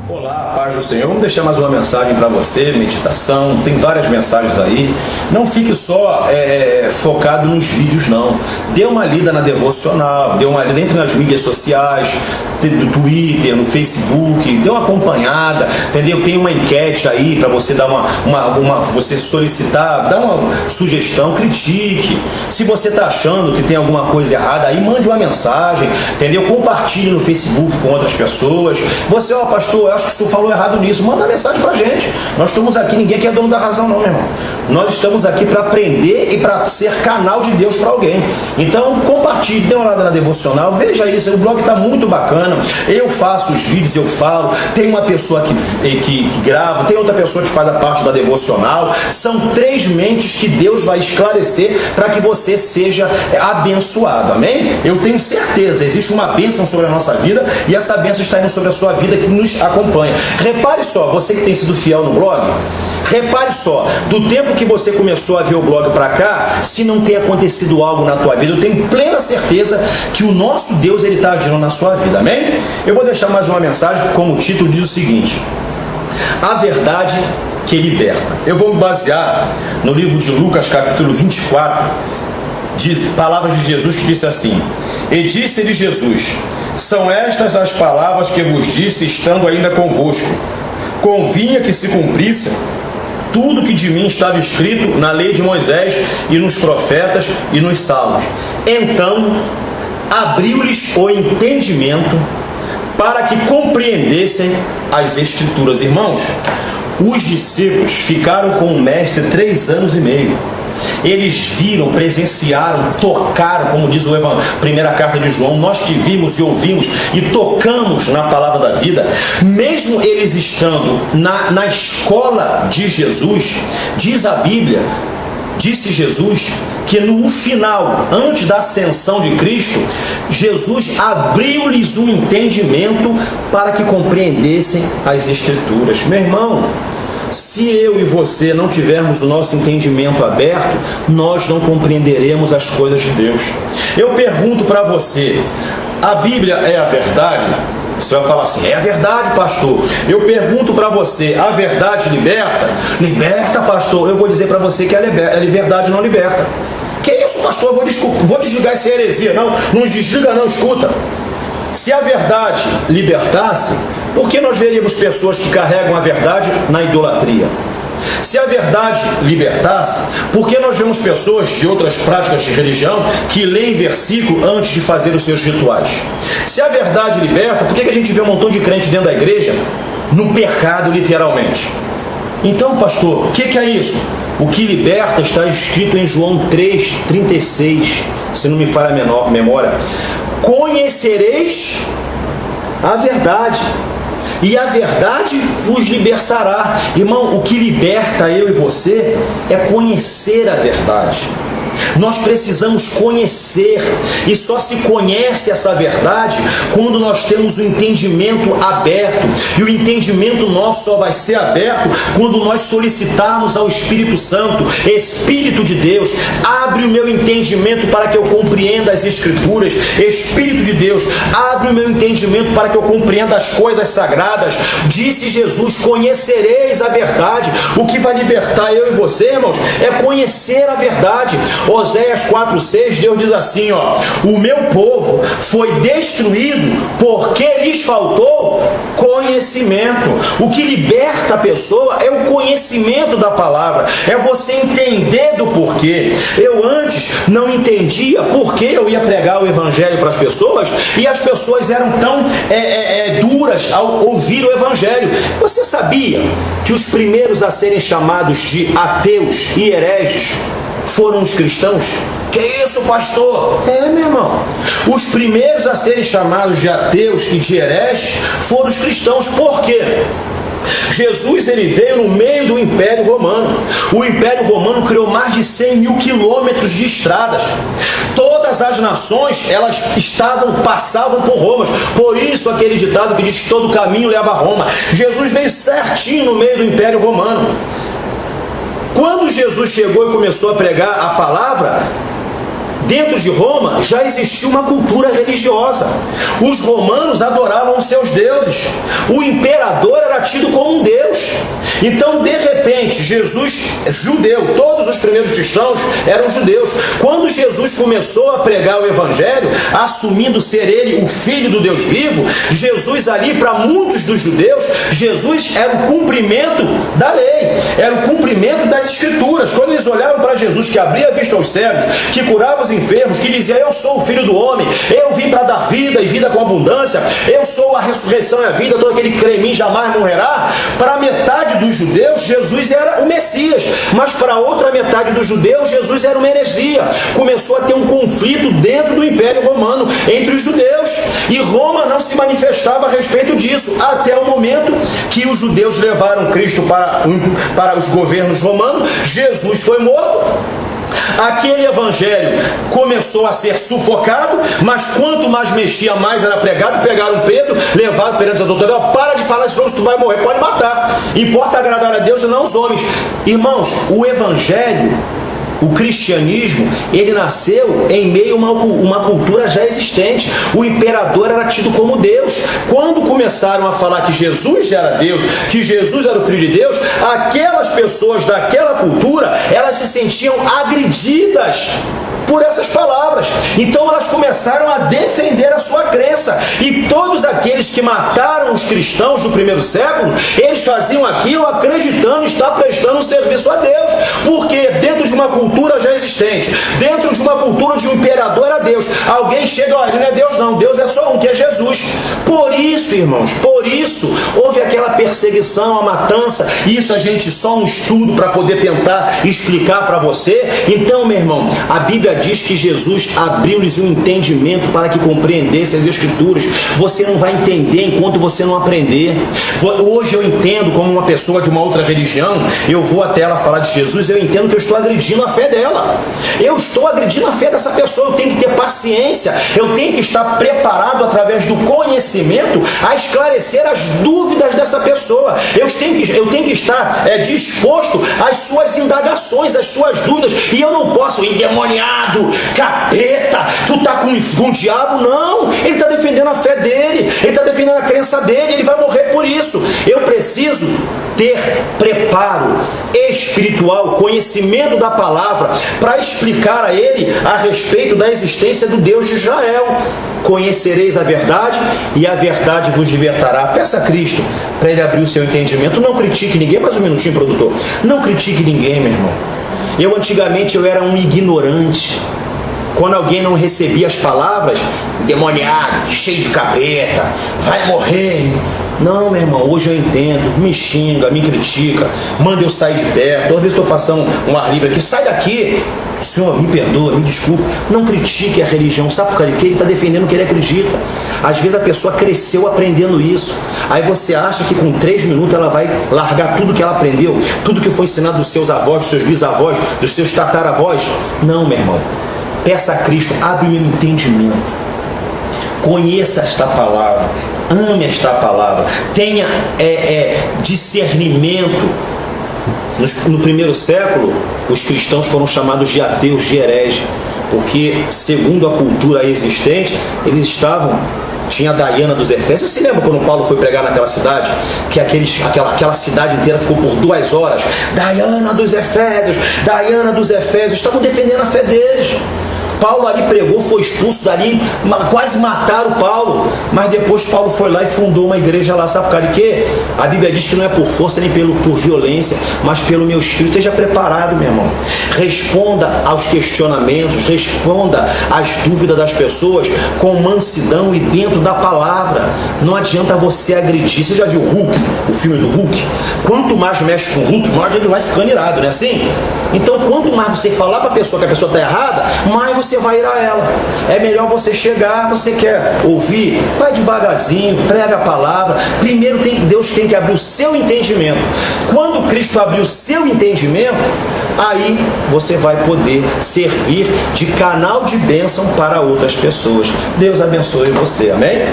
Olá, paz do Senhor. Vamos deixar mais uma mensagem para você, meditação, tem várias mensagens aí. Não fique só focado nos vídeos, não. Dê uma lida na devocional, dê uma lida, entre nas mídias sociais, do Twitter, no Facebook, dê uma acompanhada, entendeu? Tem uma enquete aí para você dar você solicitar, dá uma sugestão, critique. Se você está achando que tem alguma coisa errada aí, mande uma mensagem, entendeu? Compartilhe no Facebook com outras pessoas. Você, pastor, eu acho que o senhor falou errado nisso, manda mensagem pra gente. Nós estamos aqui, ninguém aqui é dono da razão não, meu irmão. Nós estamos aqui para aprender e para ser canal de Deus para alguém. Então compartilhe, dê uma olhada na devocional, veja isso, o blog está muito bacana. Eu faço os vídeos, eu falo, tem uma pessoa que grava, tem outra pessoa que faz a parte da devocional. São 3 mentes que Deus vai esclarecer para que você seja abençoado, amém? Eu tenho certeza, existe uma bênção sobre a nossa vida e essa bênção está indo sobre a sua vida que nos acompanha. Repare só, você que tem sido fiel no blog, repare só, do tempo que você começou a ver o blog para cá, se não tem acontecido algo na tua vida, eu tenho plena certeza que o nosso Deus ele está agindo na sua vida, amém? Eu vou deixar mais uma mensagem, como o título diz o seguinte: a verdade que liberta. Eu vou me basear no livro de Lucas, capítulo 24, diz, palavras de Jesus que disse assim: e disse-lhe Jesus, são estas as palavras que vos disse estando ainda convosco. Convinha que se cumprisse tudo que de mim estava escrito na lei de Moisés e nos profetas e nos salmos. Então abriu-lhes o entendimento para que compreendessem as Escrituras. Irmãos, os discípulos ficaram com o mestre 3 anos e meio. Eles viram, presenciaram, tocaram, como diz a primeira carta de João, nós que vimos e ouvimos e tocamos na palavra da vida. Mesmo eles estando na escola de Jesus, diz a Bíblia, disse Jesus, que no final, antes da ascensão de Cristo, Jesus abriu-lhes um entendimento para que compreendessem as Escrituras. Meu irmão, se eu e você não tivermos o nosso entendimento aberto, nós não compreenderemos as coisas de Deus. Eu pergunto para você, a Bíblia é a verdade? Você vai falar assim, é a verdade, pastor. Eu pergunto para você, a verdade liberta? Liberta, pastor. Eu vou dizer para você que a verdade não liberta. Que isso, pastor? Eu vou desligar essa heresia. Não desliga não, escuta. Se a verdade libertasse, por que nós veríamos pessoas que carregam a verdade na idolatria? Se a verdade libertasse, por que nós vemos pessoas de outras práticas de religião que leem versículo antes de fazer os seus rituais? Se a verdade liberta, por que a gente vê um montão de crentes dentro da igreja no pecado, literalmente? Então, pastor, o que é isso? O que liberta está escrito em João 3,36, se não me falha a memória. Conhecereis a verdade, e a verdade vos libertará. Irmão, o que liberta eu e você é conhecer a verdade. Nós precisamos conhecer, e só se conhece essa verdade quando nós temos o entendimento aberto, e o entendimento nosso só vai ser aberto quando nós solicitarmos ao Espírito Santo. Espírito de Deus, abre o meu entendimento para que eu compreenda as Escrituras. Espírito de Deus, abre o meu entendimento para que eu compreenda as coisas sagradas. Disse Jesus, conhecereis a verdade. O que vai libertar eu e você, irmãos, é conhecer a verdade. Oséias 4,6, Deus diz assim, o meu povo foi destruído porque lhes faltou conhecimento. O que liberta a pessoa é o conhecimento da palavra, é você entender do porquê. Eu antes não entendia por que eu ia pregar o evangelho para as pessoas e as pessoas eram tão duras ao ouvir o evangelho. Você sabia que os primeiros a serem chamados de ateus e hereges foram os cristãos? Que isso, pastor? Meu irmão, os primeiros a serem chamados de ateus e de hereges foram os cristãos. Por quê? Jesus ele veio no meio do Império Romano. O Império Romano criou mais de 100.000 quilômetros de estradas. Todas as nações elas passavam por Roma. Por isso aquele ditado que diz que todo caminho leva a Roma. Jesus veio certinho no meio do Império Romano. Quando Jesus chegou e começou a pregar a palavra, dentro de Roma já existia uma cultura religiosa. Os romanos adoravam os seus deuses. O imperador era tido como um deus. Então, de repente, Jesus, judeu, todos os primeiros cristãos eram judeus. Quando Jesus começou a pregar o evangelho, assumindo ser ele o filho do Deus vivo, Jesus ali, para muitos dos judeus, Jesus era o cumprimento da lei, era o cumprimento das escrituras. Quando eles olharam para Jesus, que abria a vista aos cegos, que curava os enfermos, que dizia: eu sou o filho do homem, eu vim para dar vida e vida com abundância, eu sou a ressurreição e a vida, todo aquele que crê em mim jamais morrerá. Para metade dos judeus, Jesus era o Messias, mas para outra metade dos judeus, Jesus era uma heresia. Começou a ter um conflito dentro do Império Romano entre os judeus, e Roma não se manifestava a respeito disso, até o momento que os judeus levaram Cristo para os governos romanos. Jesus foi morto. Aquele evangelho começou a ser sufocado, mas quanto mais mexia, mais era pregado. Pegaram Pedro, levaram perante as autoridades: para de falar esse nome, se tu vai morrer, pode matar. Importa agradar a Deus e não aos homens. Irmãos, o evangelho, o cristianismo, ele nasceu em meio a uma cultura já existente. O imperador era tido como Deus. Quando começaram a falar que Jesus era Deus, que Jesus era o Filho de Deus, aquelas pessoas daquela cultura, elas se sentiam agredidas por essas palavras. Então elas começaram a defender a sua crença. E todos aqueles que mataram os cristãos do primeiro século, eles faziam aquilo acreditando estar prestando um serviço a Deus. Porque dentro de uma cultura já existente, dentro de uma cultura de um imperador a Deus, alguém chega: olha, ele não é Deus não, Deus é só um, que é Jesus. Por isso, irmãos, por isso houve aquela perseguição, a matança. Isso a gente só um estudo para poder tentar explicar para você. Então, meu irmão, a Bíblia diz que Jesus abriu-lhes um entendimento para que compreendessem as Escrituras. Você não vai entender enquanto você não aprender. Hoje eu entendo, como uma pessoa de uma outra religião, eu vou até ela falar de Jesus, eu entendo que eu estou agredindo a fé dela. Eu estou agredindo a fé dessa pessoa. Eu tenho que ter paciência, eu tenho que estar preparado através do conhecimento a esclarecer as dúvidas dessa pessoa. Eu tenho que estar disposto às suas indagações, às suas dúvidas. E eu não posso endemoniar, capeta, tu tá com o diabo. Não, ele está defendendo a fé dele, ele está defendendo a crença dele, ele vai morrer por isso. Eu preciso ter preparo espiritual, conhecimento da palavra, para explicar a ele a respeito da existência do Deus de Israel. Conhecereis a verdade e a verdade vos libertará. Peça a Cristo para ele abrir o seu entendimento. Não critique ninguém. Mais um minutinho, produtor. Não critique ninguém, meu irmão. Antigamente eu era um ignorante. Quando alguém não recebia as palavras: demoniado, cheio de capeta, vai morrer. Não, meu irmão, hoje eu entendo. Me xinga, me critica, manda eu sair de perto. Toda vez que eu faço um ar livre aqui: sai daqui. Senhor, me perdoa, me desculpa. Não critique a religião. Sabe por quê? Ele está defendendo o que ele acredita. Às vezes a pessoa cresceu aprendendo isso. Aí você acha que com 3 minutos ela vai largar tudo que ela aprendeu, tudo que foi ensinado dos seus avós, dos seus bisavós, dos seus tataravós. Não, meu irmão. Peça a Cristo, abre o meu entendimento. Conheça esta palavra, ame esta palavra, tenha discernimento. No primeiro século, os cristãos foram chamados de ateus, de hereges, porque, segundo a cultura existente, eles tinha a Diana dos Efésios. Você se lembra quando Paulo foi pregar naquela cidade? Que aquela cidade inteira ficou por 2 horas. Diana dos Efésios, Diana dos Efésios. Estavam defendendo a fé deles. Paulo ali pregou, foi expulso dali, quase mataram Paulo, mas depois Paulo foi lá e fundou uma igreja lá. Sabe por causa de quê? A Bíblia diz que não é por força nem por violência, mas pelo meu espírito. Esteja preparado, meu irmão. Responda aos questionamentos, responda às dúvidas das pessoas com mansidão e dentro da palavra. Não adianta você agredir. Você já viu Hulk, o filme do Hulk? Quanto mais mexe com o Hulk, mais ele vai ficando irado, não é assim? Então, quanto mais você falar para a pessoa que a pessoa está errada, mais você vai ir a ela. É melhor você chegar, você quer ouvir, vai devagarzinho, prega a palavra. Primeiro Deus tem que abrir o seu entendimento. Quando Cristo abrir o seu entendimento, aí você vai poder servir de canal de bênção para outras pessoas. Deus abençoe você, amém?